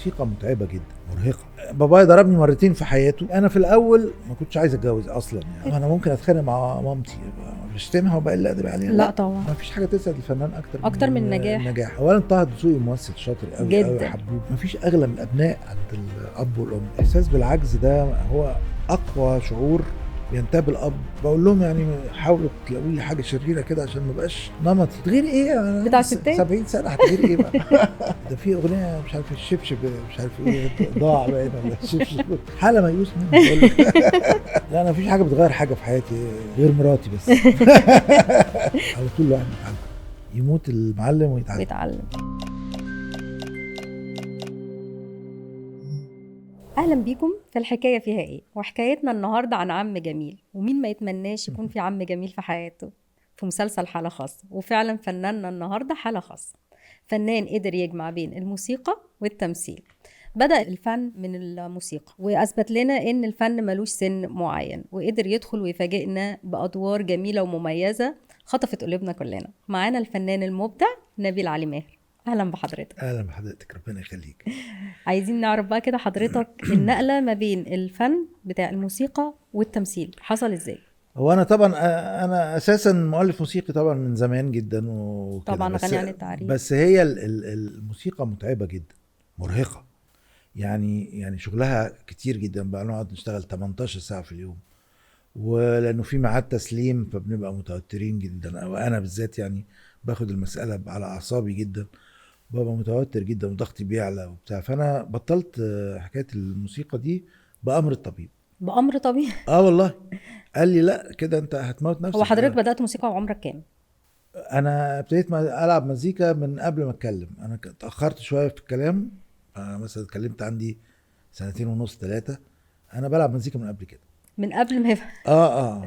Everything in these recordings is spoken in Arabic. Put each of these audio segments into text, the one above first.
الموسيقى متعبة جدا، مرهقة. بابايا ضربني مرتين في حياته. انا في الاول ما كنتش عايز اتجوز اصلا، يعني انا ممكن اتخانق مع مامتي بشتمها وبقل ادب عليها. لا طبعا، ما فيش حاجه تسعد الفنان اكتر من النجاح. النجاح. اولا طه دسوقي ممثل شاطر قوي جداً. قوي، حبوب. ما فيش اغلى من الابناء عند الاب والام. احساس بالعجز ده هو اقوى شعور ينتاب الاب. بقول لهم يعني حاولوا تلاقوا لي حاجه شريره كده عشان ما بقاش نمطي. تغير ايه أنا بتاع ستات 70 سنه هتغير ايه بقى؟ ده في اغنيه مش عارف الشبشب مش عارف ايه ضاع باين ولا الشبشب حاله ميؤوس منها. بقول لك لا انا مفيش حاجه بتغير حاجه في حياتي غير مراتي بس. على طول الواحد بيتعلم، يموت المعلم ويتعلم. اهلا بيكم في الحكايه فيها ايه. وحكايتنا النهارده عن عم جميل، ومين ما يتمناش يكون في عم جميل في حياته، في مسلسل حاله خاصه. وفعلا فناننا النهارده حاله خاصه، فنان قدر يجمع بين الموسيقى والتمثيل. بدأ الفن من الموسيقى وأثبت لنا إن الفن ملوش سن معين، وقدر يدخل ويفاجئنا بأدوار جميلة ومميزة خطفت قلوبنا كلنا. معانا الفنان المبدع نبيل علي ماهر. أهلا بحضرتك. اهلا بحضرتك، ربنا يخليك. عايزين نعرف بقى كده حضرتك النقلة ما بين الفن بتاع الموسيقى والتمثيل حصل ازاي؟ هو انا طبعا انا اساسا مؤلف موسيقي طبعا من زمان جدا وكده. طبعا غني عن التعريف. بس هي الموسيقى متعبة جدا، مرهقة. يعني شغلها كتير جدا بقى، نقعد نشتغل 18 ساعة في اليوم، ولانه في ميعاد تسليم فبنبقى متوترين جدا، او انا بالذات يعني باخد المسألة على اعصابي جدا، ببقى متوتر جدا وضغطي بيعلى وبتاع. فانا بطلت حكاية الموسيقى دي بأمر الطبيب. بأمر طبيعي؟ والله قال لي لا كده انت هتموت نفسك. هو حضرتك بدأت موسيقى وعمرك كام؟ انا ابتديت العب مزيكا من قبل ما اتكلم. انا اتاخرت شويه في الكلام، مثلا اتكلمت عندي 2.5 3. انا بلعب مزيكا من قبل كده، من قبل ما يبقى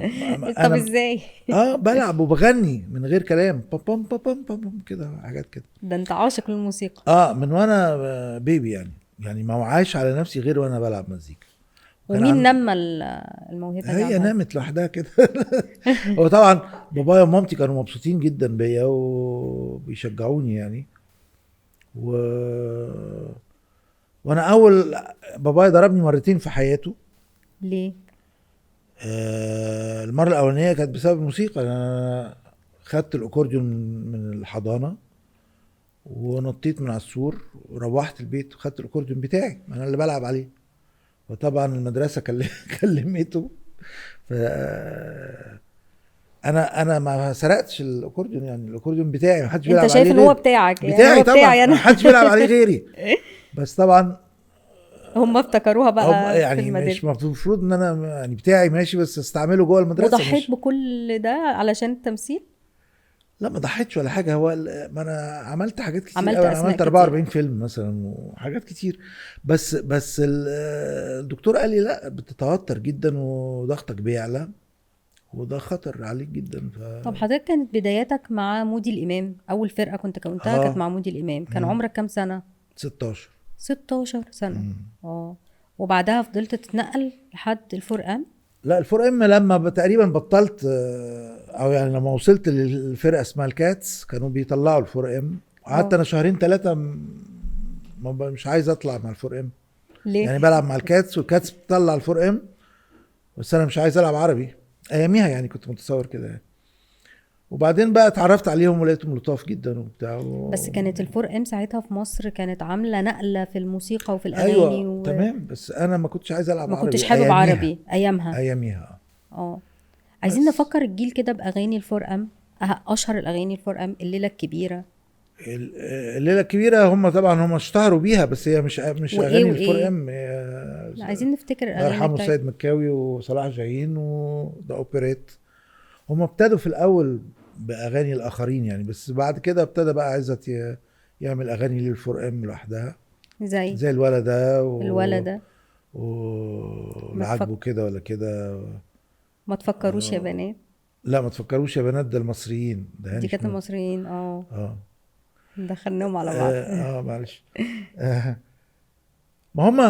طب انا ازاي؟ بلعب وبغني من غير كلام، بام بام بام بام كده، حاجات كده. ده انت عاشق للموسيقى. من وانا بيبي يعني ما وعاش على نفسي غير وانا بلعب مزيكا. ومين نمى الموهبه دي؟ هي نامت لوحدها كده. هو طبعا بابايا ومامتي كانوا مبسوطين جدا بيا وبيشجعوني يعني. وانا اول بابايا ضربني مرتين في حياته. ليه؟ المره الاولانيه كانت بسبب الموسيقى. انا خدت الاكورديون من الحضانه ونطيت من على السور وروحت البيت وخدت الاكورديون بتاعي انا اللي بلعب عليه، وطبعا المدرسه كلمته. ف انا ما سرقتش الاكورديون، يعني الاكورديون بتاعي ما حدش بيلعب عليه. انت شايف ان هو بتاعك؟ بتاعي يعني هو طبعا، ما حدش بيلعب عليه غيري. بس طبعا هم افتكروها بقى يعني في المدرسة. مش المفروض ان انا يعني بتاعي ماشي بس استعمله جوه المدرسه. وضحيت بكل ده علشان التمثيل؟ لا ما ضحيتش ولا حاجه. هو ما انا عملت حاجات كتير عملت قوي. انا عملت 44 كتير. فيلم مثلا وحاجات كتير. بس الدكتور قال لي لا بتتوتر جدا وضغطك بيعلى وده خطر عليك جدا. طب حضرتك كانت بداياتك مع مودي الامام؟ اول فرقه كنت كونتها كانت مع مودي الامام. كان عمرك كام سنه؟ 16 سنه. وبعدها فضلت تتنقل لحد الفور ام؟ لا الفور ام لما تقريبا بطلت، او يعني لما وصلت للفرقه اسمها الكاتس كانوا بيطلعوا الفور ام. قعدت انا شهرين 3 مش عايز اطلع مع الفور ام. ليه؟ يعني بلعب مع الكاتس والكاتس بتطلع الفور ام، بس انا مش عايز العب عربي اياميها، يعني كنت متصور كده يعني. وبعدين بقى اتعرفت عليهم ولقيتهم لطاف جدا وبتاع بس كانت الفور ام ساعتها في مصر كانت عامله نقله في الموسيقى وفي الاغاني. تمام. بس انا ما كنتش عايز العب ما عربي. كنتش حابب عربي ايامها. عايزين نفكر الجيل كده باغاني الفور ام. اشهر الاغاني الفور ام الليله الكبيره. الليله الكبيره هم طبعا هم اشتهروا بيها، بس هي مش اغاني الفور ام. لا عايزين نفتكر الاغاني. الله يرحمه سيد مكاوي وصلاح جاهين وده اوبريت. هم ابتدوا في الاول باغاني الاخرين يعني، بس بعد كده ابتدى بقى عزت يعمل اغاني للفور ام لوحدها، زي الولده الولده والعجب كده ولا كده. ما تفكروش يا بنات. لا ما تفكروش يا بنات، ده المصريين. ده دي كانت المصريين. دخلناهم على بعض. معلش. ما هم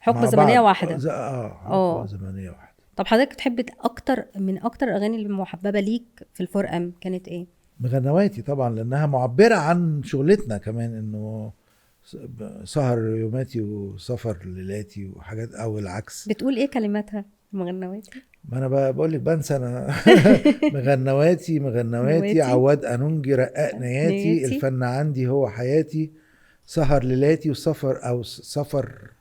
حقبه زمنيه واحده. حقبه زمنيه واحده. طب حضرتك تحب من اكتر الاغاني المحببه ليك في الفور ام كانت ايه؟ مغنواتي طبعا، لانها معبره عن شغلتنا كمان، انه سهر يوماتي وسفر ليلاتي وحاجات، او العكس. بتقول ايه كلماتها مغنواتي؟ ما انا بقول لك بنسى انا. مغنواتي نواتي عواد انونجي رقاق نياتي، نياتي. الفن عندي هو حياتي، سهر ليلاتي وسفر او سفر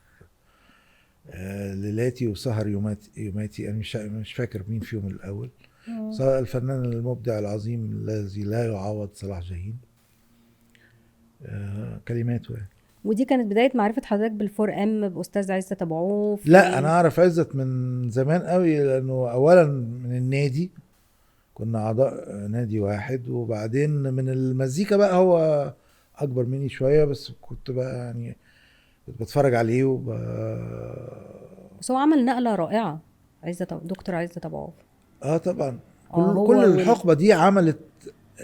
ليلاتي وسهر يوماتي. انا مش فاكر مين فيهم الاول. الفنان المبدع العظيم الذي لا يعوض صلاح جاهين، كلماته يعني. ودي كانت بداية معرفة حضرتك بالفور ام بأستاذ عزت أبو عوف؟ لا انا اعرف عزت من زمان قوي، لانه اولا من النادي، كنا اعضاء نادي واحد، وبعدين من المزيكا بقى. هو اكبر مني شويه، بس كنت بقى يعني كنت بتفرج عليه بس هو عمل نقلة رائعة، دكتور عزت أبو عوف. طبعا. هو كل الحقبه دي عملت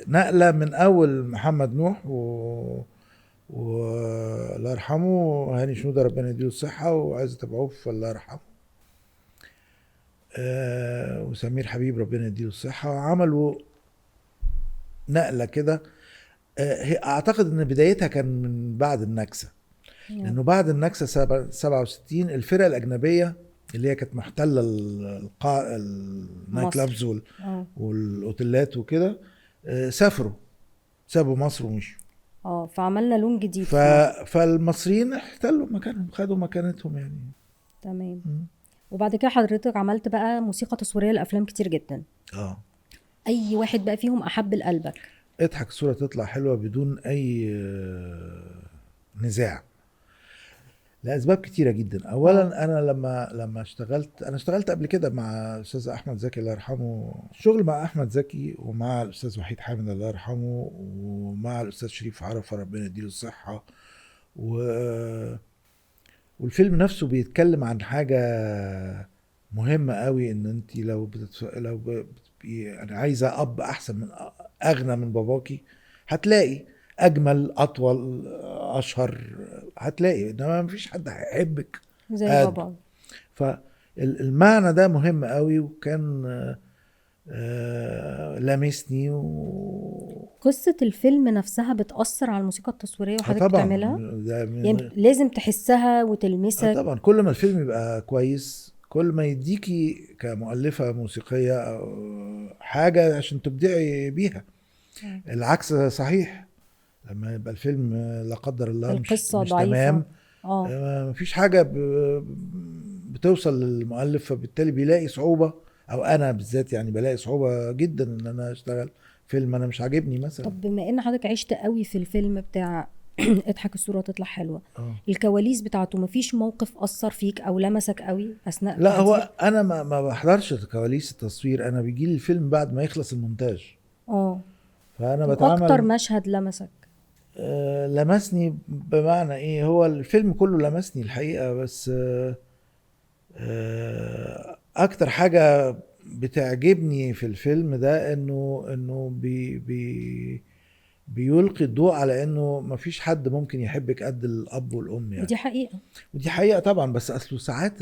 نقله، من اول محمد نوح الله يرحمه، هاني شنودة ربنا يديله الصحه، وعزت ابو عوف الله يرحمه، وسمير حبيب ربنا يديله الصحه. عملوا نقله كده. اعتقد ان بدايتها كان من بعد النكسه، لانه بعد النكسه 67 الفرق الاجنبيه اللي هي كانت محتله النايت كلابز والاوتيلات وكده، سابوا مصر ومشوا. فعملنا لون جديد. فالمصريين احتلوا مكانهم، خدوا مكانتهم يعني. تمام. وبعد كده حضرتك عملت بقى موسيقى تصويريه لافلام كتير جدا. اي واحد بقى فيهم احب لقلبك؟ اضحك الصوره تطلع حلوه بدون اي نزاع، لاسباب كتيره جدا. اولا انا لما اشتغلت قبل كده مع الاستاذ احمد زكي الله يرحمه. الشغل مع احمد زكي ومع الاستاذ وحيد حامد الله يرحمه ومع الاستاذ شريف عرفة ربنا يديله الصحه، والفيلم نفسه بيتكلم عن حاجه مهمه قوي، ان انت يعني عايزه اب احسن من اغنى من باباكي، هتلاقي اجمل اطول اشهر، هتلاقي، انما مفيش حد هيحبك زي بابا. فالمعنى ده مهم قوي، وكان لامسني. قصة الفيلم نفسها بتأثر على الموسيقى التصويرية وحضرتك بتعملها؟ يعني لازم تحسها وتلمسك. طبعا كل ما الفيلم يبقى كويس، كل ما يديكي كمؤلفة موسيقية أو حاجة عشان تبدعي بيها. العكس صحيح، لما يبقى الفيلم لا قدر الله القصة مش ضعيفة، تمام، مفيش حاجة بتوصل للمؤلف، فبالتالي بيلاقي صعوبة، او انا بالذات يعني بلاقي صعوبة جدا ان انا اشتغل فيلم انا مش عاجبني مثلا. طب بما ان حضرتك عشت قوي في الفيلم بتاع اضحك الصورة تطلع حلوة، الكواليس بتاعته مفيش موقف اثر فيك او لمسك قوي اثناء لا التحضير؟ هو انا ما بحضرش كواليس التصوير، انا بيجي لي الفيلم بعد ما يخلص المونتاج. فانا بتعامل. اكتر مشهد لمسك؟ لمسني بمعنى ايه؟ هو الفيلم كله لمسني الحقيقة، بس اكتر حاجة بتعجبني في الفيلم ده انه بيلقي الضوء على انه مفيش حد ممكن يحبك قد الاب والام يعني. ودي حقيقة طبعا، بس اصله ساعات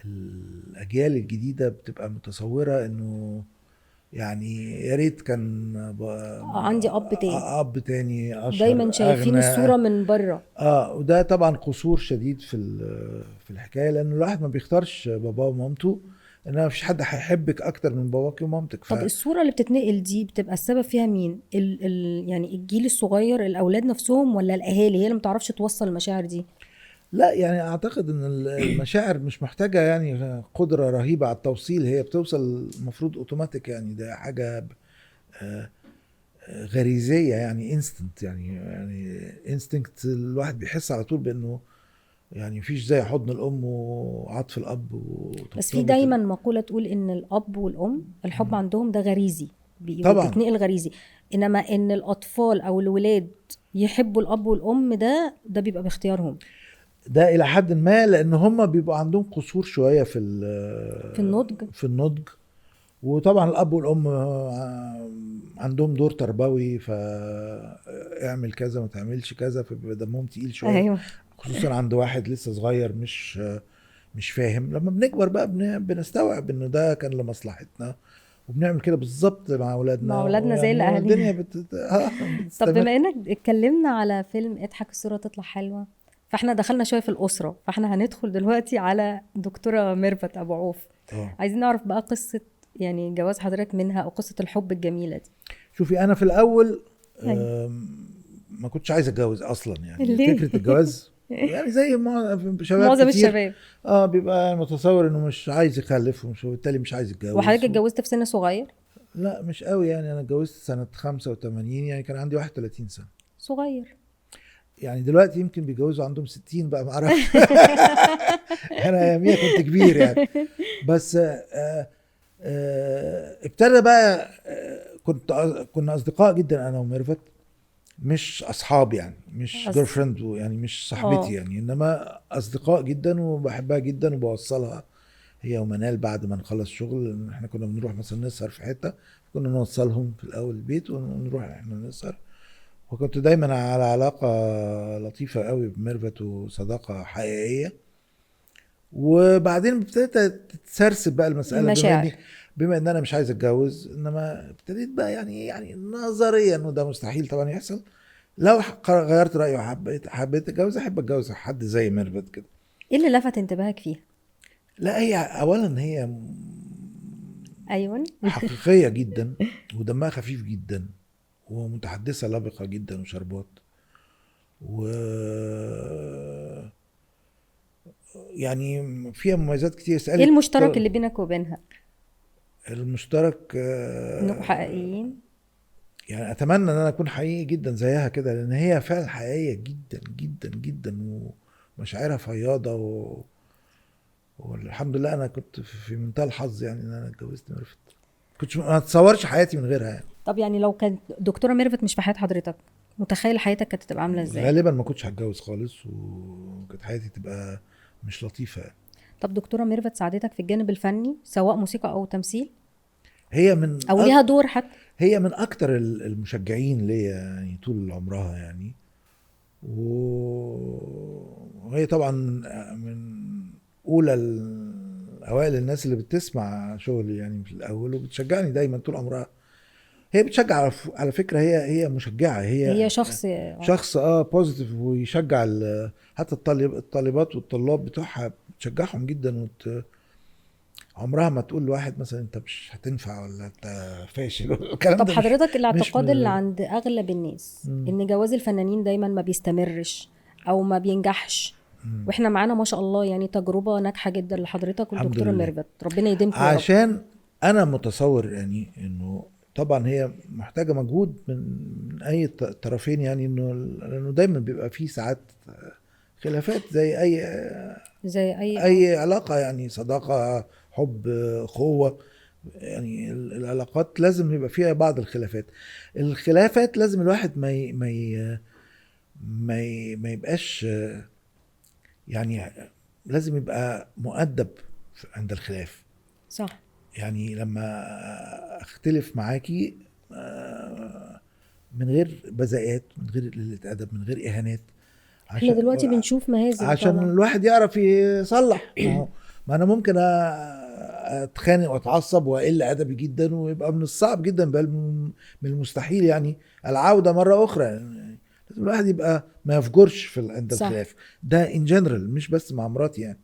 الاجيال الجديدة بتبقى متصورة انه يعني يا ريت كان عندي اب تاني اشهر، دايما شايفين الصورة من بره. وده طبعا قصور شديد في الحكاية، لان الواحد ما بيختارش باباه ومامته، انما مفيش حد هيحبك اكتر من باباك ومامتك. طب الصورة اللي بتتنقل دي بتبقى السبب فيها مين؟ يعني الجيل الصغير، الاولاد نفسهم، ولا الاهالي هي اللي متعرفش توصل المشاعر دي؟ لا يعني اعتقد ان المشاعر مش محتاجة يعني قدرة رهيبة على التوصيل، هي بتوصل المفروض اوتوماتيك يعني. ده حاجة غريزية يعني، انستنكت يعني انستنكت، الواحد بيحس على طول بانه يعني مفيش زي حضن الام وعطف الاب بس في دايما مقولة تقول ان الاب والام الحب عندهم ده غريزي، طبعا بيتنقل غريزي، انما ان الاطفال او الولاد يحبوا الاب والام ده بيبقى باختيارهم. ده الى حد ما، لان هم بيبقوا عندهم قصور شوية في النضج. وطبعا الاب والام عندهم دور تربوي، فاعمل كذا ما تعملش كذا، فبيبقى دمهم تقيل شويه. أيوة. خصوصا عند واحد لسه صغير مش فاهم. لما بنكبر بقى بنستوعب انه ده كان لمصلحتنا، وبنعمل كده بالظبط مع اولادنا، مع اولادنا زي يعني الاهالينا. الدنيا طب بتستمر. بما انك اتكلمنا على فيلم اضحك الصورة تطلع حلوة، فاحنا دخلنا شوية في الأسرة، فاحنا هندخل دلوقتي على دكتورة ميرفت أبو عوف. اه عايزين نعرف بقى قصة يعني جواز حضرتك منها، أو قصة الحب الجميلة دي. شوفي انا في الاول أيوة. ما كنتش عايز اتجوز اصلا، يعني ليه؟ فكره الجواز يعني زي شباب معظم كتير الشباب. بيبقى متصور انه مش عايز يخلف وبالتالي مش عايز وحضرتك يتجوز اتجوزت في سن صغير؟ لا مش قوي، يعني انا اتجوزت سنه 85، يعني كان عندي 31 سنه. صغير. يعني دلوقتي يمكن بيجوزوا عندهم 60 بقى، ما اعرفش. انا اياميها كنت كبير يعني. بس ابتدى بقى كنا اصدقاء جدا انا وميرفت، مش اصحاب يعني، مش جيرل فريند يعني، مش صاحبتي اه. يعني، انما اصدقاء جدا وبحبها جدا وبوصلها هي ومنال بعد ما نخلص شغل. إن احنا كنا بنروح مثلا نسهر في حته، كنا نوصلهم في الاول البيت ونروح احنا نسهر. وكنت دايما على علاقه لطيفه قوي بميرفت وصداقه حقيقيه. وبعدين ابتدت تتسرسب بقى المساله، المشاعر. بما ان انا مش عايز اتجوز، انما ابتديت بقى يعني نظريا انه ده مستحيل طبعا يحصل. لو غيرت رايي وحبيت اتجوز، احب اتجوز حد زي ميرفت كده. ايه اللي لفت انتباهك فيها؟ لا هي اولا هي ايوه. حقيقيه جدا، ودمها خفيف جدا، ومتحدثه لبقه جدا وشربات، و يعني فيها مميزات كتير. ايه اسالك المشترك اللي بينك وبينها؟ المشترك انكم حقيقيين. يعني اتمنى ان انا اكون حقيقي جدا زيها كده، لان هي فعلا حقيقيه جدا جدا جدا، ومشاعرها فياضه والحمد لله انا كنت في منتهى الحظ يعني ان انا اتجوزت ميرفت. كنتش ما اتصورش حياتي من غيرها يعني. طب يعني لو كانت دكتورة ميرفت مش في حياة حضرتك، متخيل حياتك كانت تبقى عاملة ازاي؟ غالبا ما كنتش هتجوز خالص، وكانت حياتي تبقى مش لطيفه يعني. طب دكتورة ميرفت ساعدتك في الجانب الفني سواء موسيقى او تمثيل، هي من او ليها دور حتى؟ هي من اكتر المشجعين ليا يعني طول عمرها يعني. وهي طبعا من اولى اوائل الناس اللي بتسمع شغلي يعني في الاول، وبتشجعني دايما طول عمرها. هي بتشجع على فكره، هي مشجعه، هي هي شخص شخص بوزيتيف، ويشجع حتى الطالبات والطلاب بتوعها بتشجعهم جدا، عمرها ما تقول لواحد مثلا انت مش هتنفع ولا انت فاشل. الكلام طب ده حضرتك مش الاعتقاد اللي من عند اغلب الناس مم. ان جواز الفنانين دايما ما بيستمرش او ما بينجحش، مم. واحنا معانا ما شاء الله يعني تجربة ناجحة جدا لحضرتك الحمد والدكتورة لله. ميرفت، ربنا يديمكم يا رب. عشان انا متصور يعني انه طبعا هي محتاجه مجهود من اي طرفين، يعني لانه دايما بيبقى فيه ساعات خلافات زي زي اي اي علاقه، يعني صداقه، حب، اخوه، يعني العلاقات لازم يبقى فيها بعض الخلافات لازم الواحد ما يبقاش يعني، لازم يبقى مؤدب عند الخلاف. صح. يعني لما اختلف معاكي من غير بذاءات، من غير قلة ادب، من غير اهانات، احنا عشان دلوقتي بنشوف مهازل عشان طبعا. الواحد يعرف يصلح. ما انا ممكن اتخانق واتعصب واقل ادبي جدا، ويبقى من الصعب جدا، بل من المستحيل يعني العودة مرة اخرى يعني. لازم الواحد يبقى ما يفجرش عند صح. الخلاف ده ان جنرال، مش بس مع مراتي يعني،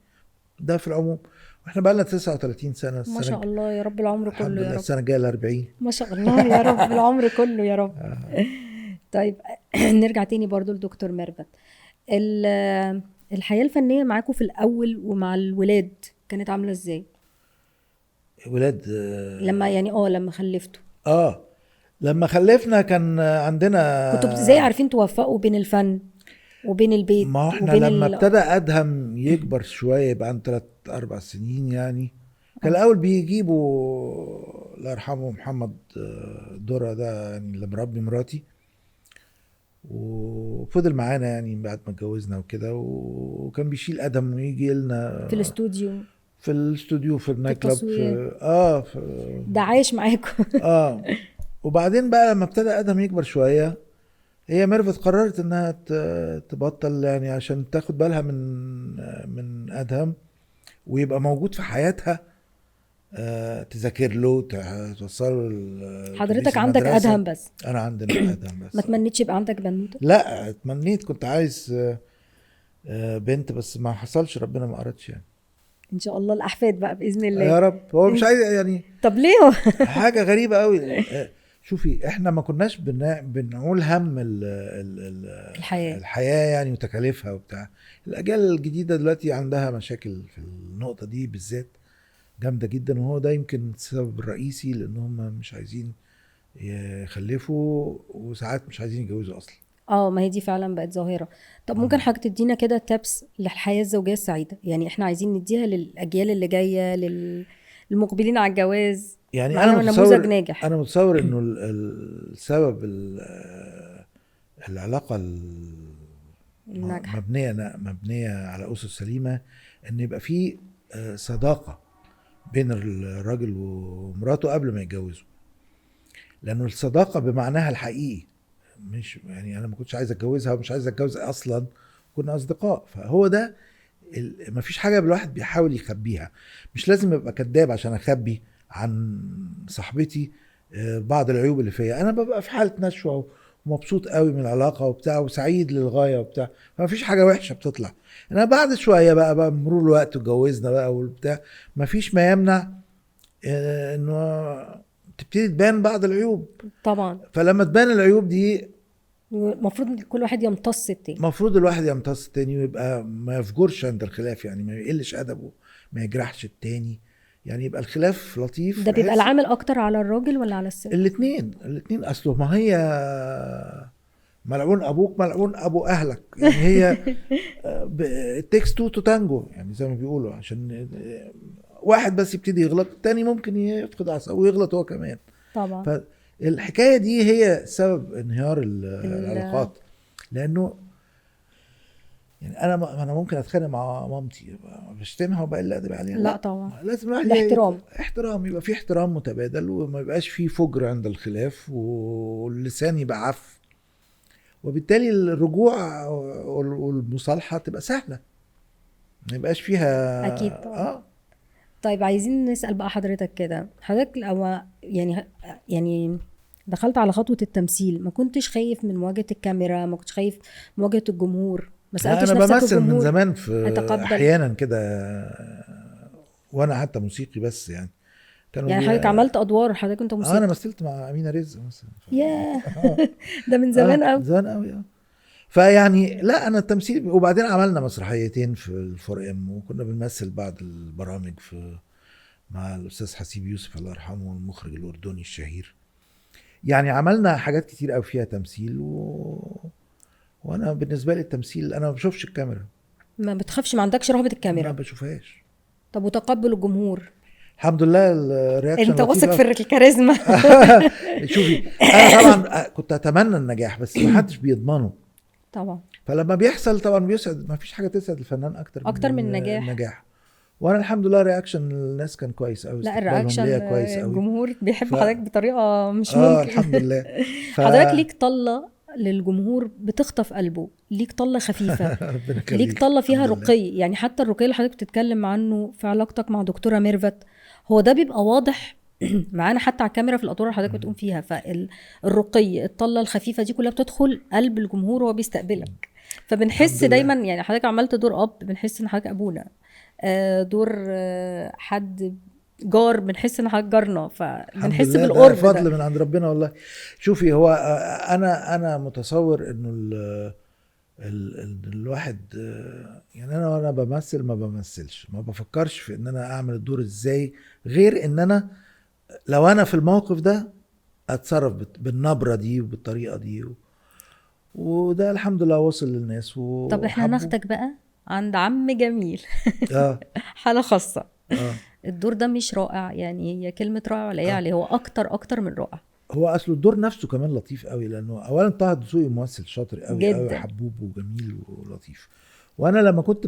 ده في العموم. واحنا بقى لنا 39 سنة. ما شاء الله يا رب، العمر الحمد كله يا لله رب. السنة الجاية 40. ما شاء الله يا رب، العمر كله يا رب. طيب نرجع تاني برضو لدكتور ميرفت. الحياة الفنية معاكم في الأول ومع الولاد كانت عاملة ازاي؟ ولاد لما يعني لما خلفتوا لما خلفنا كان عندنا، كنتوا ازاي عارفين توفقوا بين الفن وبين البيت ما احنا وبين لما ابتدى ادهم يكبر شويه، يبقى عنده 3-4 سنين يعني، كان الاول بيجيبوا الله يرحمه محمد درة ده يعني اللي مربي مراتي، وفضل معانا يعني بعد ما اتجوزنا وكده، وكان بيشيل ادهم ويجي لنا في الاستوديو، في الاستوديو في في النايت كلاب التصوير، في ده عايش معاكم. وبعدين بقى لما ابتدى ادهم يكبر شويه، هي ميرفت قررت انها تبطل يعني عشان تاخد بالها من ادهم، ويبقى موجود في حياتها تذاكر له، توصله حضرتك أتوبيس عندك المدرسة. ادهم بس، انا عندنا ادم ما بس. تمنيتش يبقى عندك بنوته؟ لا اتمنيت، كنت عايز بنت بس ما حصلش، ربنا ما أردش يعني. ان شاء الله الاحفاد بقى باذن الله. يا رب. هو مش عايز يعني، طب ليه هو حاجة غريبة قوي. شوفي احنا ما كناش بنقول هم الحياه. الحياة يعني وتكاليفها وبتاع. الأجيال الجديدة دلوقتي عندها مشاكل في النقطة دي بالذات جامدة جدا، وهو ده يمكن السبب الرئيسي، لأن هم مش عايزين يخلفوا، وساعات مش عايزين يتجوزوا أصلا. ما هي دي فعلا بقت ظاهره. طب ممكن حضرتك تدينا كده تابس للحياه الزوجيه السعيده؟ يعني احنا عايزين نديها للاجيال اللي جايه، للمقبلين على الجواز، يعني معانا نموذج ناجح. أنا متصور إنه السبب العلاقة الناجحه. مبنية على أسس سليمة، إن يبقى في صداقة بين الراجل ومراته قبل ما يتجوزوا، لأنه الصداقة بمعناها الحقيقي، مش يعني أنا ما كنتش عايز أتجوزها ومش عايز أتجوز أصلا، كنا أصدقاء. فهو ده مفيش حاجة الواحد بيحاول يخبيها. مش لازم يبقى كذاب عشان أخبي عن صاحبتي بعض العيوب اللي فيا. أنا ببقى في حالة نشوة ومبسوط قوي من العلاقة وبتاع، وسعيد للغاية وبتاع، فمفيش حاجة وحشة بتطلع. أنا بعد شوية بقى مرور الوقت واتجوزنا بقى والبتاع، مفيش ما يمنع إنه تبتدي تبان بعض العيوب. طبعا. فلما تبان العيوب دي، المفروض كل واحد يمتص التاني. المفروض الواحد يمتص التاني، ويبقى ما يفجرش عند الخلاف، يعني ما يقلش ادبه، ما يجرحش التاني، يعني يبقى الخلاف لطيف. ده بيبقى العامل اكتر على الراجل ولا على الست؟ الاثنين اصله ما هي ملعون ابوك ملعون ابو اهلك، يعني هي تيكس تو تانجو، يعني زي ما بيقولوا، عشان واحد بس يبتدي يغلط، التاني ممكن يفقد عصبه ويغلط هو كمان. طبعا. فالحكايه دي هي سبب انهيار العلاقات، لانه يعني انا ممكن اتخانق مع مامتي بشتمها وبقل ادب عليها؟ لا طبعا، لازم الواحد احترام، يبقى في احترام متبادل، وما يبقاش في فجر عند الخلاف، واللسان يبقى عف، وبالتالي الرجوع والمصالحه تبقى سهله، ما يبقاش فيها. اكيد طبعا. طيب عايزين نسال بقى حضرتك كده، حضرتك لو يعني دخلت على خطوه التمثيل، ما كنتش خايف من مواجهه الكاميرا؟ ما كنتش خايف مواجهه الجمهور؟ ما سالتش انا نفسك بمثل من الجمهور زمان في هيتقبل؟ احيانا كده، وانا حتى موسيقي بس يعني كانوا يعني حضرتك عملت ادوار، حضرتك انت موسيقي؟ انا مثلت مع امينه رزق مثلا. ياه ده من زمان قوي. زمان قوي. فيعني لا، انا التمثيل، وبعدين عملنا مسرحيتين في الفور ام، وكنا بنمثل بعض البرامج مع الاستاذ حسيب يوسف الله يرحمه، المخرج الاردني الشهير. يعني عملنا حاجات كتير قوي فيها تمثيل، وانا بالنسبه لي التمثيل، انا ما بشوفش الكاميرا. ما بتخافش؟ ما عندكش رهبه الكاميرا؟ ما بشوفهاش. طب وتقبل الجمهور؟ الحمد لله الرياكشن انت واثق في الكاريزما شوفي انا طبعا كنت اتمنى النجاح، بس ما حدش بيضمنه طبعا. فلما بيحصل طبعا بيسعد، ما فيش حاجه تسعد الفنان اكتر من النجاح. وانا الحمد لله رياكشن الناس كان كويس قوي، لا الرياكشن كويس قوي، الجمهور بيحب حضرتك بطريقه مش ممكن. الحمد لله. حضرتك ليك طله للجمهور بتخطف قلبه، ليك طله خفيفه ليك طله فيها رقي. يعني حتى الرقي اللي حضرتك بتتكلم عنه في علاقتك مع دكتوره ميرفت، هو ده بيبقى واضح معانا حتى على الكاميرا في الادوار اللي حضرتك بتقوم فيها. فالرقي، الطله الخفيفه دي كلها بتدخل قلب الجمهور وهو بيستقبلك، فبنحس دايما يعني حضرتك عملت دور اب، بنحس ان حضرتك ابونا، دور حد جار، بنحس ان حضرتك جارنا، فبنحس بالقرب. ده فضل من عند ربنا والله. شوفي هو انا متصور انه الواحد يعني انا وانا بمثل ما بمثلش، ما بفكرش في ان انا اعمل الدور ازاي، غير ان انا لو انا في الموقف ده اتصرف بالنبرة دي وبالطريقة دي وده الحمد لله وصل للناس. طب احنا هناخدك بقى عند عم جميل حالة خاصة. الدور ده مش رائع، يعني هي كلمة رائع ولا يعني هو اكتر من رائع. هو اصله الدور نفسه كمان لطيف قوي، لانه اولا طه دسوقي ممثل شاطر قوي قوي، حبوب وجميل ولطيف. وانا لما كنت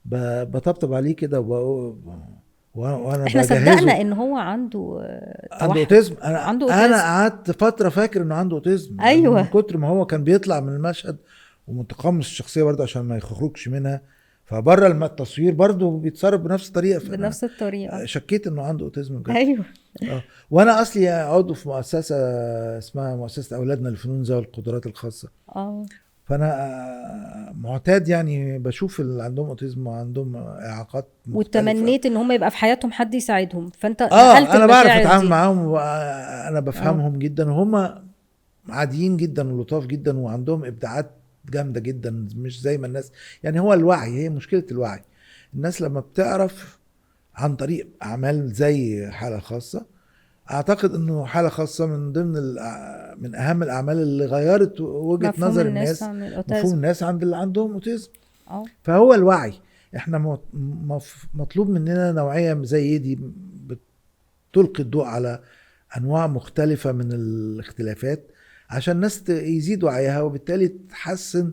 بطبطب عليه كده وانا احنا صدقنا ان هو عنده اوتيزم. انا قعدت فتره فاكر انه عنده اوتيزم. ايوه، من كتر ما هو كان بيطلع من المشهد ومتقمص الشخصيه برضه عشان ما يخرجش منها، فبره التصوير برضو بيتصرف بنفس الطريقه. فانا بنفس الطريقه. شكيت انه عنده اوتيزم بجد. ايوه. وانا اصلي عضو في مؤسسه اسمها مؤسسه اولادنا للفنون ذوي القدرات الخاصه. اه. فانا معتاد يعني بشوف اللي عندهم اوتيزم وعندهم اعاقات مختلفه. وتمنيت ان هم يبقى في حياتهم حد يساعدهم، فانت نقلت انا بعرف المشاعر اتعامل دي. معاهم وانا بفهمهم جدا، وهم عاديين جدا ولطاف جدا وعندهم ابداعات جامده جدا، مش زي ما الناس يعني. هو الوعي، هي مشكله الوعي. الناس لما بتعرف عن طريق اعمال زي حاله خاصه، اعتقد انه حاله خاصه من ضمن من اهم الاعمال اللي غيرت وجهه مفهوم نظر الناس الناس، عن مفهوم الاوتيزم. الناس عند اللي عندهم اوتيزم. اه. فهو الوعي. احنا مطلوب مننا نوعيه زي دي بتلقي الضوء على انواع مختلفه من الاختلافات، عشان الناس يزيد وعيها، وبالتالي تحسن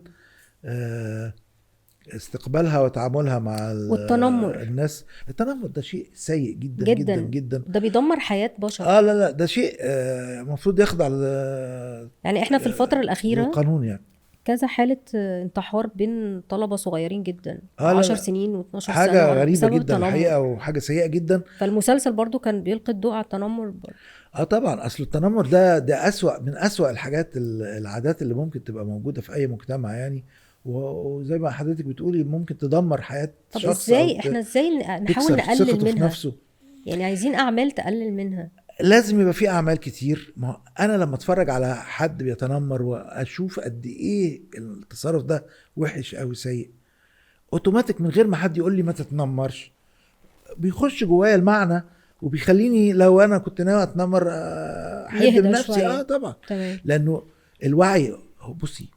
استقبالها وتعاملها مع والتنمر الناس. التنمر ده شيء سيء جدا جدا جدا جدا. ده بيدمر حياة بشر. لا ده شيء المفروض يخضع يعني احنا في الفترة الأخيرة للقانون يعني. كذا حالة انتحار بين طلبة صغيرين جدا، لا 10 لا سنين و12 سنة، حاجة غريبة بسبب جدا الحقيقة، التنمر. وحاجة سيئة جدا. فالمسلسل برضو كان بيلقي الضوء على التنمر برضو. طبعا اصل التنمر ده اسوأ من اسوأ الحاجات، العادات اللي ممكن تبقى موجودة في اي مجتمع يعني. وزي ما حضرتك بتقولي ممكن تدمر حياة طب شخص، ازاي احنا ازاي نحاول تكسر نقلل ثقته في منها؟ نفسه. يعني عايزين اعمال تقلل منها. لازم يبقى في اعمال كتير. ما هو انا لما اتفرج على حد بيتنمر واشوف قد ايه التصرف ده وحش او سيء، اوتوماتيك من غير ما حد يقول لي ما تتنمرش، بيخش جوايا المعنى، وبيخليني لو انا كنت ناوي اتنمر احد يهدى من نفسي. شوية. طبعا. تمام. لانه الوعي، بصي،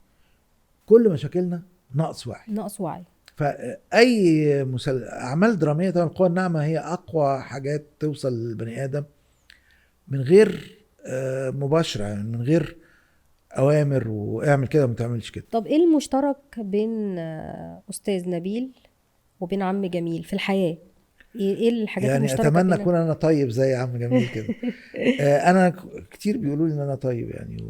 كل مشاكلنا نقص وعي. نقص وعي. فاي اعمال دراميه طبعا القوى الناعمه هي اقوى حاجات توصل للبني ادم من غير مباشره، يعني من غير اوامر واعمل كده وما تعملش كده. طب ايه المشترك بين استاذ نبيل وبين عم جميل في الحياة؟ ايه الحاجات يعني المشتركة اتمنى بينك؟ اكون انا طيب زي عم جميل كده. انا كتير بيقولوا لي ان انا طيب يعني،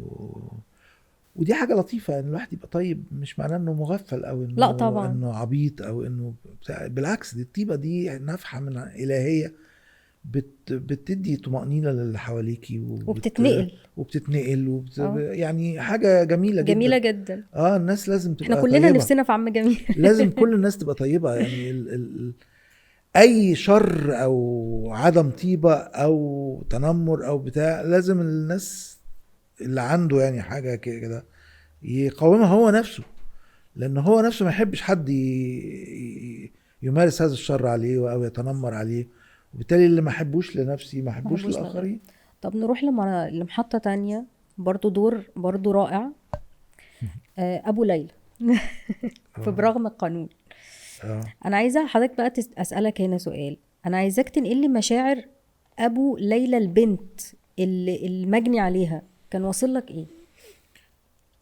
ودي حاجه لطيفه ان الواحد يبقى طيب. مش معناه انه مغفل او لا طبعا. انه عبيط او انه بالعكس، دي الطيبه دي نفحه من الهيه بتدي طمأنينة للي حواليكي وبتتنقل يعني حاجة جميلة جدا. جميلة جدا. الناس لازم تبقى احنا كلنا طيبة. نفسنا في عم جميل. لازم كل الناس تبقى طيبة يعني. اي شر او عدم طيبة او تنمر او بتاع، لازم الناس اللي عنده يعني حاجة كده يقاومها هو نفسه، لان هو نفسه ما يحبش حد يمارس هذا الشر عليه او يتنمر عليه، وبالتالي اللي ما حبوش لنفسي ما حبوش للآخرين. طب نروح لمحطة تانية، برضو دور برضو رائع. أبو ليلى في برغم القانون. أنا عايزة حضرتك بقى أسألك هنا سؤال. أنا عايزاك تنقل لي مشاعر أبو ليلى البنت اللي المجني عليها، كان واصل لك إيه؟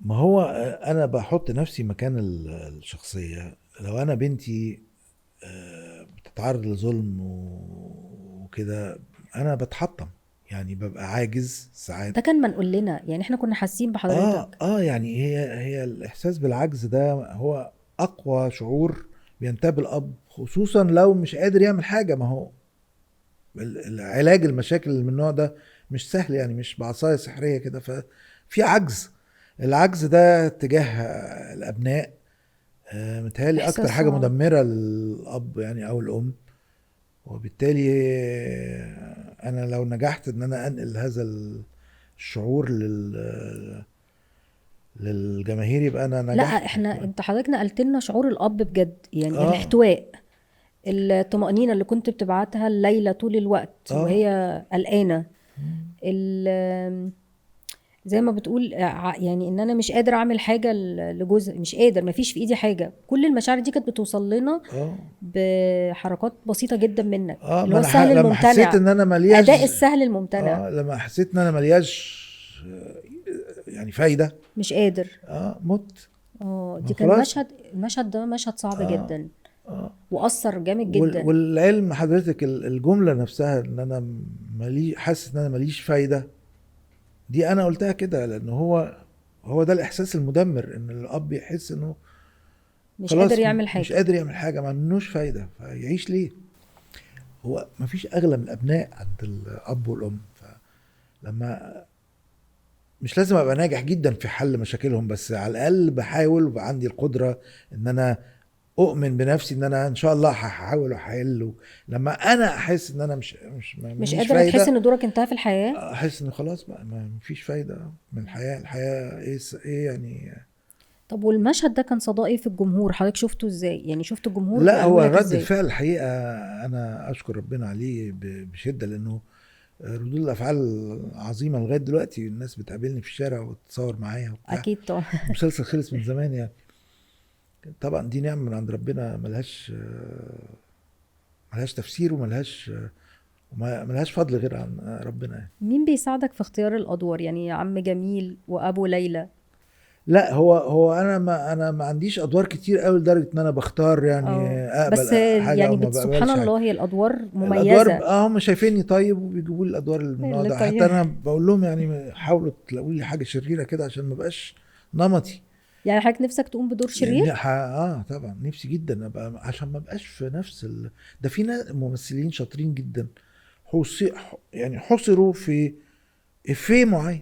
ما هو أنا بحط نفسي مكان الشخصية. لو أنا بنتي بتتعرض لظلم وكده، أنا بتحطم يعني، ببقى عاجز ساعات. ده كان منقول لنا يعني، احنا كنا حاسين بحضرتك. يعني هي الإحساس بالعجز ده هو أقوى شعور بينتابه الأب، خصوصا لو مش قادر يعمل حاجة. ما هو العلاج المشاكل اللي من النوع ده مش سهل يعني، مش بعصاية سحرية كده، ففي عجز. العجز ده تجاه الأبناء متهيألي أكتر حاجة مدمرة للأب يعني أو الأم. وبالتالي أنا لو نجحت إن أنا أنقل هذا الشعور للجماهير يبقى أنا نجحت. لا انت حضرتك نقلت لنا شعور الأب بجد يعني. الاحتواء، الطمأنينة اللي كنت بتبعتها ليلى طول الوقت وهي قلقانة، زي ما بتقول يعني ان انا مش قادر اعمل حاجه لجوزها، مش قادر، مفيش في ايدي حاجه. كل المشاعر دي كانت بتوصل لنا بحركات بسيطه جدا منك، اللي هو السهل لما الممتنع. حسيت ان انا ملياش اداء السهل الممتنع. لما حسيت ان انا ملياش يعني فايده، مش قادر، مت. دي كان المشهد ده مشهد صعب جدا. واثر جامد جدا. والعلم حضرتك الجمله نفسها ان انا حاسس ان انا ماليش فايده، دي انا قلتها كده لان هو ده الاحساس المدمر، ان الاب يحس انه مش خلاص قادر يعمل مش حاجه. قادر يعمل حاجه، ما منوش فايده، فيعيش ليه؟ هو ما فيش اغلى من الابناء عند الاب والام. فلما مش لازم ابقى ناجح جدا في حل مشاكلهم، بس على الاقل بحاول وبقى عندي القدره ان انا اؤمن بنفسي ان انا ان شاء الله هحاول واحل. لما انا احس ان انا مش ماليش قادر تحس فايده، ان دورك انتهى في الحياه. احس ان خلاص بقى ما فيش فايده من الحياه ايه ايه يعني. طب والمشهد ده كان صدائي في الجمهور، حضرتك شفته ازاي؟ يعني شفت الجمهور لا، قالوا هو لك رد ازاي؟ الفعل الحقيقه انا اشكر ربنا عليه بشده، لانه ردود الافعال عظيمه لغايه دلوقتي. الناس بتقابلني في الشارع وتتصور معايا وبتاع. اكيد طبعا. المسلسل خلص من زمان يعني. طبعا دي نعمه من عند ربنا، ملهاش تفسير ملهاش فضل غير عن ربنا يعني. مين بيساعدك في اختيار الادوار؟ يعني عم جميل وابو ليلى. لا، هو انا ما عنديش ادوار كتير قوي لدرجه ان انا بختار يعني اه اقبل بس حاجه او يعني ما سبحان بقبلش حاجه. الله هي الادوار الادوار مميزه. هم شايفيني طيب وبيجيبوا لي الادوار اللي من النوع اللي ده. حتى طيب. انا بقول لهم يعني حاولوا تلاقوا لي حاجه شريره كده عشان ما بقاش نمطي. يعني حضرتك نفسك تقوم بدور يعني شرير؟ طبعا نفسي جدا ابقى، عشان ما بقاش في نفس ده في ناس ممثلين شاطرين جدا يعني حصروا في افيه معين،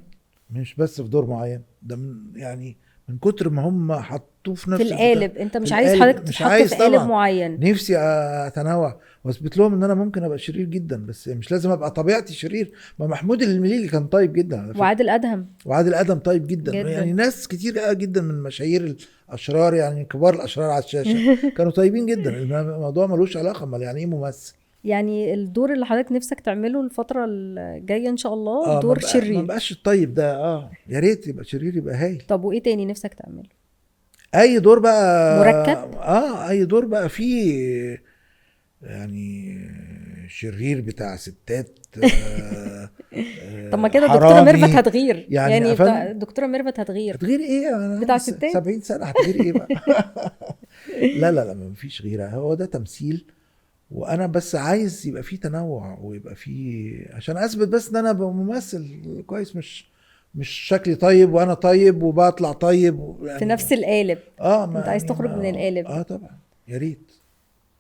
مش بس في دور معين. ده يعني من كتر ما هم حطوه في في نفس البتاع. القالب، انت في مش عايز حضرتك القالب مش تتحط عايز في قالب طبعا. معين. نفسي اتنوع واثبت لهم ان انا ممكن ابقى شرير جدا، بس مش لازم ابقى طبيعتي شرير. ما محمود المليجي كان طيب جدا على فكره، وعادل ادهم وعادل ادم طيب جدا. يعني جدا. ناس كتير جدا من مشاهير الاشرار، يعني كبار الاشرار على الشاشه كانوا طيبين جدا. الموضوع ملوش علاقه، امال يعني ايه ممثل؟ يعني الدور اللي حضرتك نفسك تعمله الفترة الجاية ان شاء الله اه، دور ما شرير. بقاش الطيب ده. يا ريت يبقى شرير، يبقى هايل. طب وايه تاني نفسك تعمله؟ اي دور بقى. مركب. اي دور بقى فيه يعني شرير بتاع ستات، طب ما كده دكتورة ميرفت حرامي هتغير، يعني يعني افندم. دكتورة ميرفت هتغير هتغير ايه؟ انا بتاع عندي ستات. 70 سنه، هتغير ايه بقى؟ لا لا لا، ما فيش غيرها، هو ده تمثيل. وانا بس عايز يبقى فيه تنوع، ويبقى فيه عشان اثبت بس ان انا ممثل كويس، مش شكلي طيب وانا طيب وبطلع طيب في يعني. نفس القالب. ما انت عايز يعني تخرج من ما القالب. طبعا، يا ريت.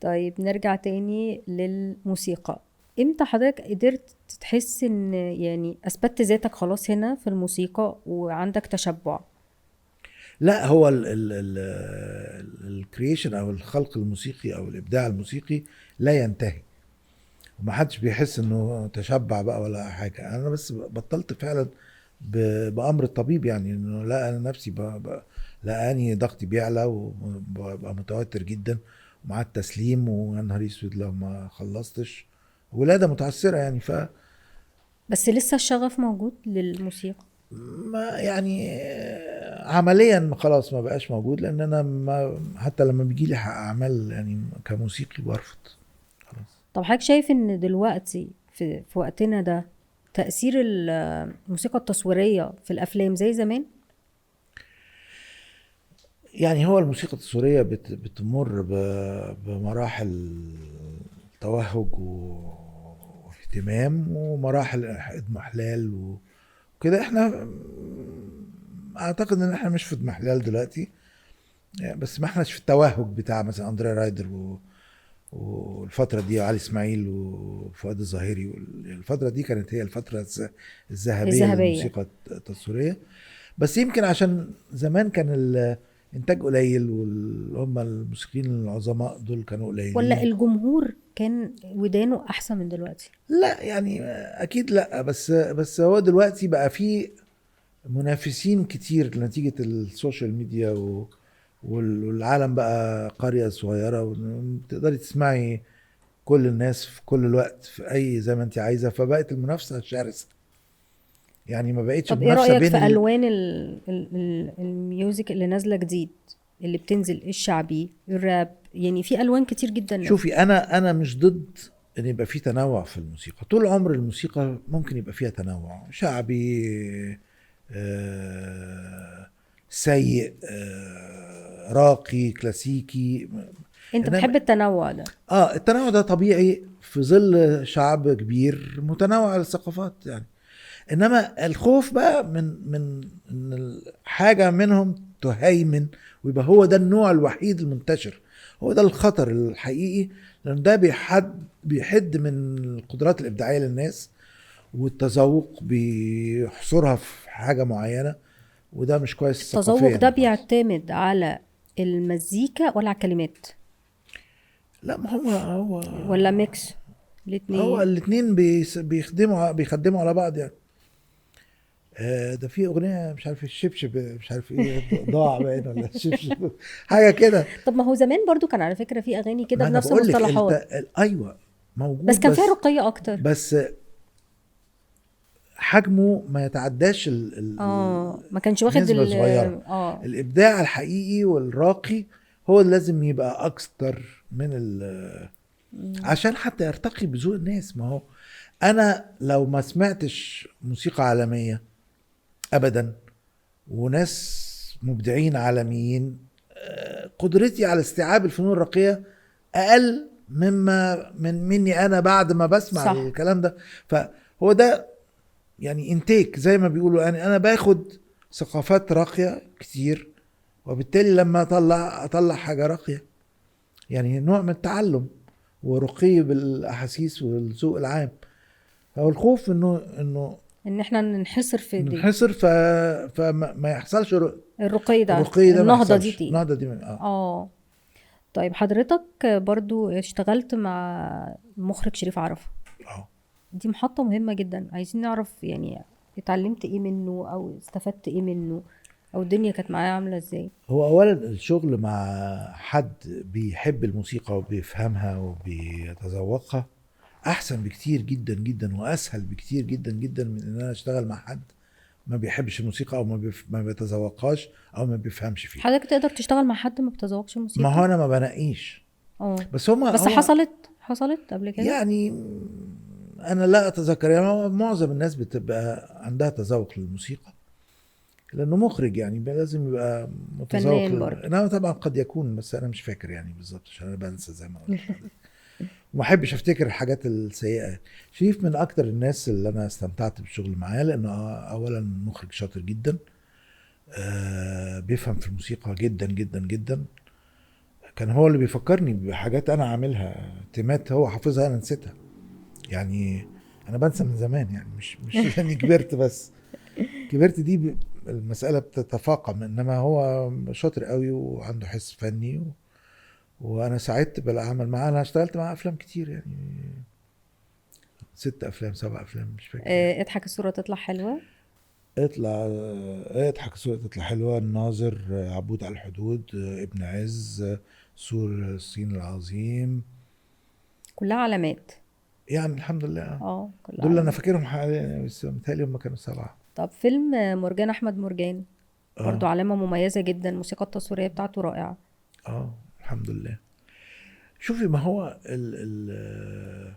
طيب نرجع تاني للموسيقى. امتى حضرتك قدرت تحس ان يعني اثبتت ذاتك خلاص هنا في الموسيقى وعندك تشبع؟ لا، هو الكرييشن او الخلق الموسيقي او الابداع الموسيقي لا ينتهي، ومحدش بيحس انه تشبع بقى ولا حاجه. انا بس بطلت فعلا بامر الطبيب، يعني انه لا، انا نفسي لقاني ضغطي بيعلى وببقى متوتر جدا، ومع التسليم ويا نهار اسود لو ما خلصتش، ولاده متعثره يعني. بس لسه الشغف موجود للموسيقى؟ ما يعني عمليا خلاص ما بقاش موجود، لان انا ما حتى لما بيجي لي اعمال يعني كموسيقي برفض خلاص. طب حضرتك شايف ان دلوقتي في وقتنا ده تأثير الموسيقى التصويرية في الافلام زي زمان؟ يعني هو الموسيقى التصويريه بتمر بمراحل توهج واهتمام، ومراحل اضمحلال وكده. احنا اعتقد ان احنا مش في اضمحلال دلوقتي، بس ما احناش في التوهج بتاع مثلا اندريا رايدر والفترة دي علي اسماعيل وفؤاد الظاهري. الفترة دي كانت هي الفترة الذهبية الذهبية. للموسيقى التصويرية. بس يمكن عشان زمان كان الانتاج قليل، وهم الموسيقيين العظماء دول كانوا ولا قليلين. الجمهور كان ودانه احسن من دلوقتي؟ لا يعني اكيد لا، بس هو دلوقتي بقى فيه منافسين كتير نتيجة السوشيال ميديا والعالم بقى قرية صغيرة، وتقدري تسمعي كل الناس في كل الوقت في اي زي ما انت عايزة، فبقت المنافسة شرسة. يعني ما بقتش طب ايه المنافسة رأيك بين في الوان الميوزك اللي نازلة جديد، اللي بتنزل الشعبي الراب؟ يعني في الوان كتير جدا نازلة. شوفي، انا مش ضد ان يبقى في تنوع في الموسيقى. طول عمر الموسيقى ممكن يبقى فيها تنوع، شعبي، سيء، راقي، كلاسيكي. انت انما بتحب التنوع ده؟ التنوع ده طبيعي في ظل شعب كبير متنوع الثقافات يعني. انما الخوف بقى من ان حاجه منهم تهيمن، ويبقى هو ده النوع الوحيد المنتشر. هو ده الخطر الحقيقي، لان ده بيحد من القدرات الابداعيه للناس، والتذوق بيحصرها في حاجه معينه، وده مش كويس التذوق ثقافيا ده خالص. بيعتمد على المزيكا ولا على الكلمات لا، ما هو ولا ميكس هو الاتنين؟ الاثنين بيخدموا على بعض يعني. ده في اغنيه مش عارف الشبشب مش عارف ايه ضاع باين ولا الشبشب حاجه كده. طب ما هو زمان برضو كان على فكرة في اغاني كده ما انا بنفس بقول لك المصطلحات، ايوه بس موجود، كان فيها رقية اكتر. بس حجمه ما يتعداش ما كانش واخد نسبه صغيره. اه. الابداع الحقيقي والراقي هو اللي لازم يبقى اكتر من مم. عشان حتى يرتقي بذوق الناس. ما هو انا لو ما سمعتش موسيقى عالميه ابدا وناس مبدعين عالميين، قدرتي على استيعاب الفنون الراقيه اقل مني انا بعد ما بسمع صح. الكلام ده. فهو ده يعني انتيك زي ما بيقولوا، يعني انا باخد ثقافات راقيه كتير، وبالتالي لما اطلع حاجه راقيه، يعني نوع من التعلم ورقي بالاحاسيس والذوق العام. هو الخوف انه ان احنا ننحصر في دي، ننحصر فما يحصلش الرقي ده، الرقي ده، ما النهضة دي يحصلش تيجي. النهضه دي اه. طيب حضرتك برضو اشتغلت مع المخرج شريف عرفة، اه دي محطة مهمة جدا، عايزين نعرف يعني اتعلمت ايه منه او استفدت ايه منه، او الدنيا كانت معاه عاملة ازاي؟ هو اولا الشغل مع حد بيحب الموسيقى وبيفهمها وبيتذوقها احسن بكتير جدا جدا، واسهل بكتير جدا جدا من ان انا اشتغل مع حد ما بيحبش الموسيقى او ما بيتذوقهاش او ما بيفهمش فيها. حضرتك تقدر تشتغل مع حد ما بتذوقش ما موسيقى؟ هو انا ما بنقيش، اه. بس بس هو حصلت قبل كده؟ يعني انا لا اتذكر. يعني معظم الناس بتبقى عندها تذوق للموسيقى لانه مخرج، يعني لازم يبقى متذوق فنان برضو. انا طبعا قد يكون، بس انا مش فاكر يعني بالظبط عشان انا بنسى زي ما قلت لحضرتك. وما احبش افتكر الحاجات السيئه. شريف من اكتر الناس اللي انا استمتعت بالشغل معاه، لانه اولا مخرج شاطر جدا، بيفهم في الموسيقى جدا جدا جدا. كان هو اللي بيفكرني بحاجات انا عاملها، تيمات هو حافظها انا نسيتها. يعني انا بنسى من زمان، يعني مش لاني كبرت، بس كبرت دي المسألة بتتفاقم، انما هو شاطر قوي وعنده حس فني وانا سعدت بالعمل معاه. انا اشتغلت معاه افلام كتير، يعني 6 افلام 7 افلام مش فاكر يعني. اضحك الصورة تطلع حلوة، اضحك الصورة تطلع حلوة، الناظر، عبود على الحدود، ابن عز، سور الصين العظيم. كلها علامات. يعني الحمد لله كلها دول اللي انا علامات. فاكرهم حاليا، بس متهيألي هم كانوا 7. طب فيلم مرجان احمد مرجان، برضو اه علامة مميزة جدا، الموسيقى التصويرية بتاعته رائعة. الحمد لله. شوفي، ما هو ال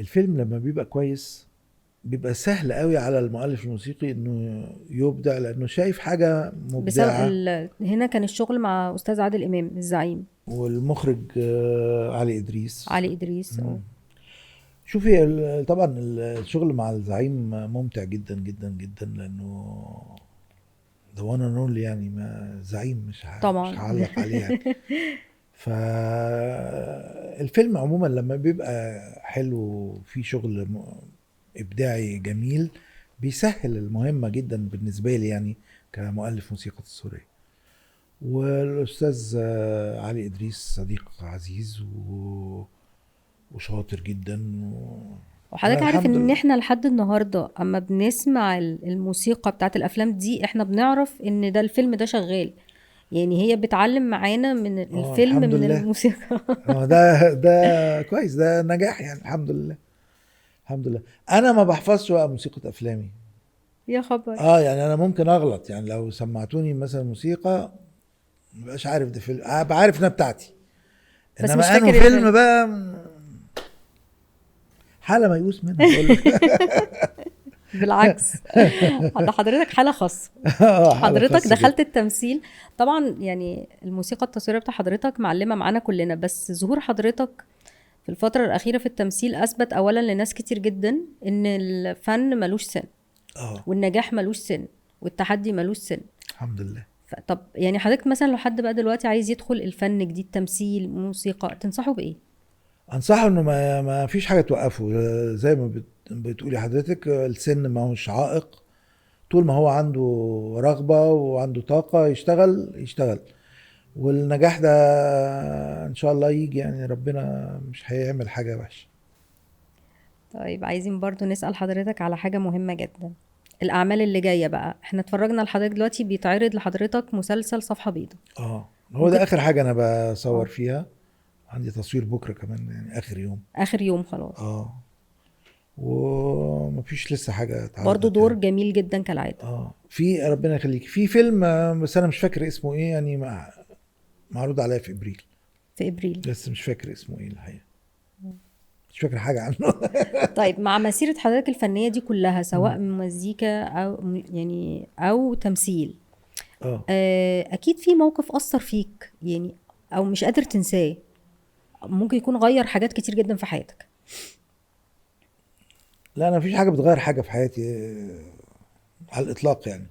الفيلم لما بيبقى كويس بيبقى سهل قوي على المؤلف الموسيقي انه يبدع، لانه شايف حاجة بسبب مبدعة. هنا كان الشغل مع استاذ عادل امام الزعيم، والمخرج علي ادريس. علي ادريس. شوفي طبعا الشغل مع الزعيم ممتع جدا جدا جدا، لانه ده وانا نقول يعني ما زعيم مش طبعا. هعلق عليه يعني. فالفيلم عموما لما بيبقى حلو في شغل ابداعي جميل بيسهل المهمة جدا بالنسبة لي، يعني كمؤلف موسيقى تصويرية. والاستاذ علي ادريس صديق عزيز وشاطر جدا انا وحضرتك عارف الحمد ان لله. احنا لحد النهارده اما بنسمع الموسيقى بتاعت الافلام دي احنا بنعرف ان ده الفيلم ده شغال، يعني هي بتعلم معانا من الفيلم الحمد من لله. الموسيقى. ده كويس، ده نجاح يعني. الحمد لله الحمد لله. انا ما بحفظش بقى موسيقى افلامي. يا خبر. يعني انا ممكن اغلط، يعني لو سمعتوني مثلا موسيقى مبقاش عارف ده فيلم، ابقى عارف انها بتاعتي، بس مش انما انه فاكر فيلم الفيلم. بقى حالة ميؤوس منها بقول لك. بالعكس. ده حضرتك حالة خاصة. حالة حضرتك خاصة دخلت جدا. التمثيل طبعا، يعني الموسيقى التصويرية بتاع حضرتك معلمة معانا كلنا، بس ظهور حضرتك في الفترة الأخيرة في التمثيل أثبت أولا لناس كتير جدا إن الفن ملوش سن، والنجاح ملوش سن، والتحدي ملوش سن. الحمد لله. طب يعني حضرتك مثلا لو حد بقى دلوقتي عايز يدخل الفن جديد، تمثيل، موسيقى، تنصحه بإيه؟ انصحه انه ما فيش حاجه توقفه، زي ما بتقولي حضرتك، السن ما هوش عائق. طول ما هو عنده رغبه وعنده طاقه يشتغل، والنجاح ده ان شاء الله يجي، يعني ربنا مش هيعمل حاجه وحشه. طيب عايزين برضو نسأل حضرتك على حاجة مهمة جدا، الأعمال اللي جاية بقى. احنا اتفرجنا لحضرتك دلوقتي بيتعرض لحضرتك مسلسل صفحة بيضاء. هو ده اخر حاجه انا بصور فيها، عندي تصوير بكره كمان، يعني اخر يوم خلاص. ومفيش لسه حاجه اتعرضت. برضو دور جميل جدا كالعاده. في ربنا يخليك، في فيلم بس انا مش فاكر اسمه ايه، يعني معروض عليا في ابريل بس مش فاكر اسمه ايه الحقيقه، مش فاكر حاجه عنه. طيب مع مسيره حضرتك الفنيه دي كلها، سواء مزيكا او تمثيل، اكيد في موقف اثر فيك يعني، او مش قادر تنساه، ممكن يكون غير حاجات كتير جدا في حياتك. لا انا مفيش حاجه بتغير حاجه في حياتي على الاطلاق، يعني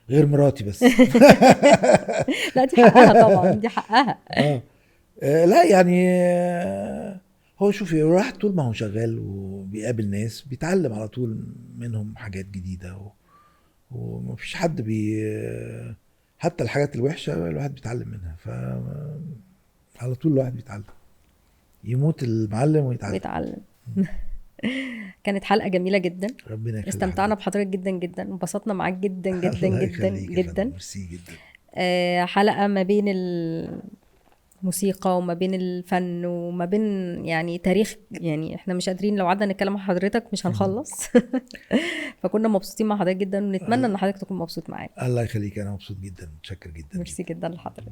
غير مراتي بس. لا دي حقها طبعا، دي حقها. لا يعني هو شوفي، الواحد طول ما هو شغال وبيقابل ناس بيتعلم على طول منهم حاجات جديده، ومفيش حد حتى الحاجات الوحشه الواحد بيتعلم منها، على طول الواحد بيتعلم، يموت المعلم ويتعلم. كانت حلقة جميلة جدا، ربنا يخليك. استمتعنا بحضرتك جدا جدا، انبسطنا معاك جدا جدا جدا جدا. ميرسي جدا. حلقة ما بين الموسيقى وما بين الفن وما بين يعني تاريخ، يعني احنا مش قادرين لو قعدنا نتكلم مع حضرتك مش هنخلص. فكنا مبسوطين مع حضرتك جدا، ونتمنى ان حضرتك تكون مبسوط معانا. الله يخليك، انا مبسوط جدا، متشكر جدا. ميرسي جدا لحضرتك.